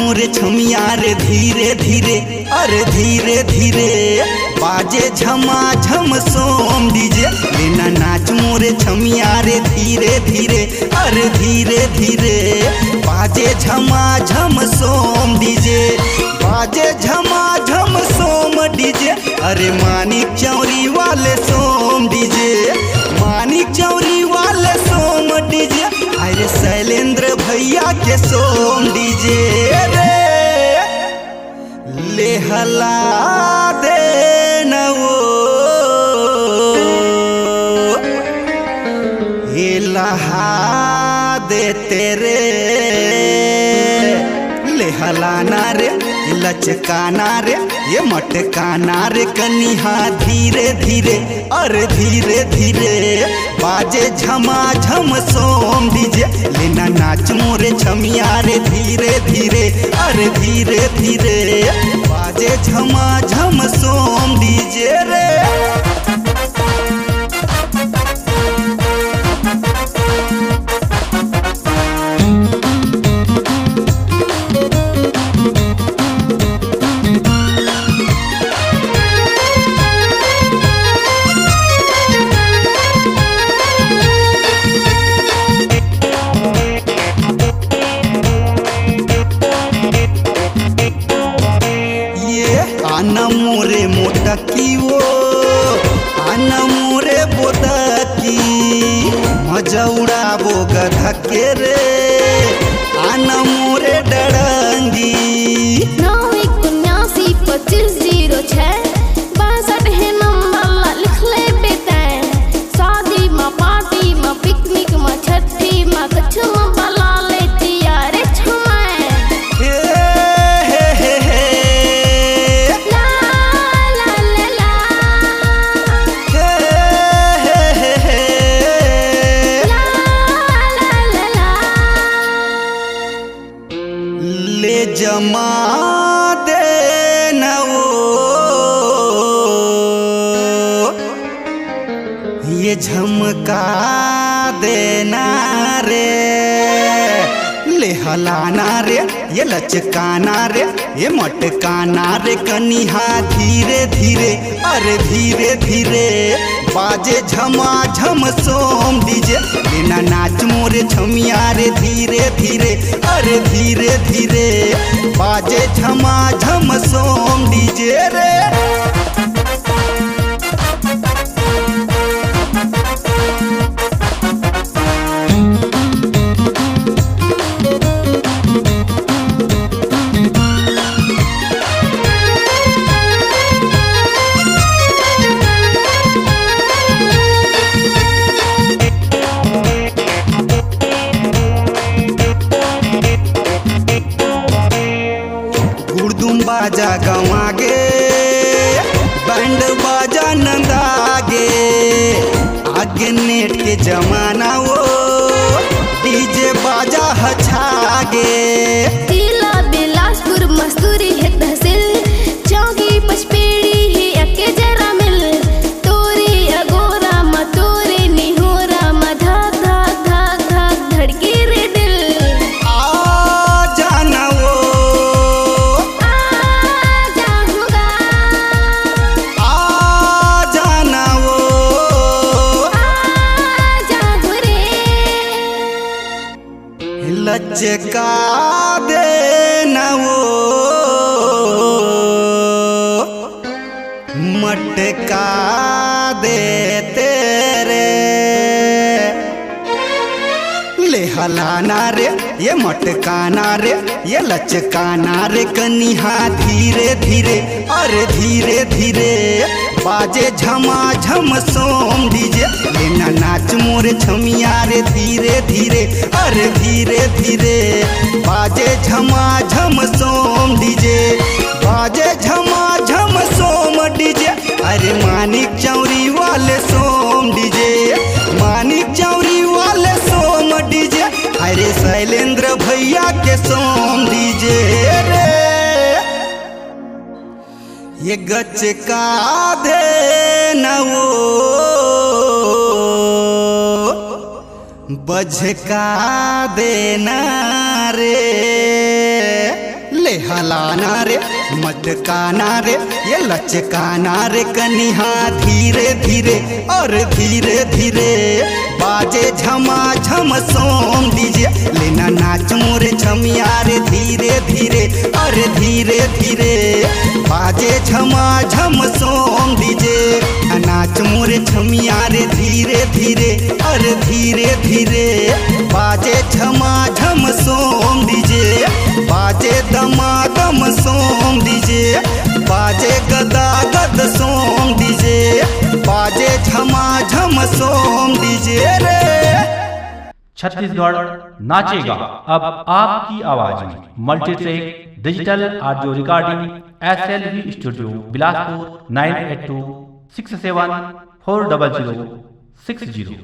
मोरे छमिया रे धीरे धीरे, अरे धीरे धीरे बाजे झमा झम सोम डीजे। लेना नाच मोरे छमिया रे धीरे धीरे, अरे धीरे धीरे बाजे झमा झम सोम डीजे। बाजे झमा झम सोम डीजे, अरे मानिक चौरी वाले सोम डीजे, मानिक चौरी वाले सोम डीजे। अरे शैलेंद्र भैया के सोम डीजे रे, ले हला दे नवो ये लहा दे तेरे। ले हलाना रे लचकाना रे ये मटकाना रे कनिहा धीरे धीरे, अरे धीरे धीरे बाजे झमा झम सोम डीजे। लेना नाच मोरे छमिया रे धीरे धीरे, अरे धीरे धीरे बाजे झमा झम सोम डीजे रे। आना मोरे मोटकी वो आना मोरे बोदकी, मजा उड़ाबो गधा के रे आना मोरे डरंगी। 91792506 62 है नंबर लिख ले बेटा। शादी में पार्टी में पिकनिक में छठी में कछ में बला लेती यारे छमाए। ले जमा दे नवो ये झमका देना रे। ले हलाना रे ये लचकाना रे ये मटकाना रे कनिहा धीरे धीरे, अरे धीरे धीरे बाजे झमा झम सोम डीजे। लेना नाच मोरे छमिया रे धीरे धीरे, अरे धीरे धीरे बाजे झमा झम सोम डीजे रे। गुड़दुम बाजा गवागे बैंड बाजा नंदागे, आगे नेट के जमाना वो डीजे बाजा हछागे। जिला बिलासपुर मस्तूरी है तहसील, चौकी पचपेड़ी है अके जरा मिल। तोरी अगोरा मतोरी निहोरा मधा धा धा धा धड़की रे दिल। आ जाना वो लचका दे नवो मटका दे तेरे। ले हलाना रे ये मटकाना रे ये लचकाना रे कनिहा धीरे धीरे, अरे धीरे धीरे बाजे झमा झम सोम डीजे। लेना नाच मोरे छमिया रे धीरे धीरे, अरे धीरे धीरे बाजे झमा झम सोम डीजे। बाजे झमा झम सोम डीजे, अरे मानिक चौरी वाले सोम डीजे, मानिक चौरी वाले सोम डीजे। अरे शैलेंद्र भैया के सोम डीजे रे, ये गच का दे नवो बझका देना रे। हलाना रे मटकाना रे ये लचकाना रे कनिहा धीरे धीरे और धीरे धीरे बाजे झमा झम सोम दीजिए लेना नाच मोरे छमिया रे धीरे धीरे और धीरे धीरे बाजे झमा झम सोम दीजिए नाच मोरे छमिया रे धीरे धीरे और धीरे धीरे बाजे झमा झम सोम दीजिए बाजे दमादम सोम दीजिए बाजे गदा गद सोम दीजिए बाजे झमा झम सोम दीजिए रे। छत्तीसगढ़ नाचेगा अब आपकी आवाज में multitrack digital audio recording SLV studio Bilaspur 9826740060।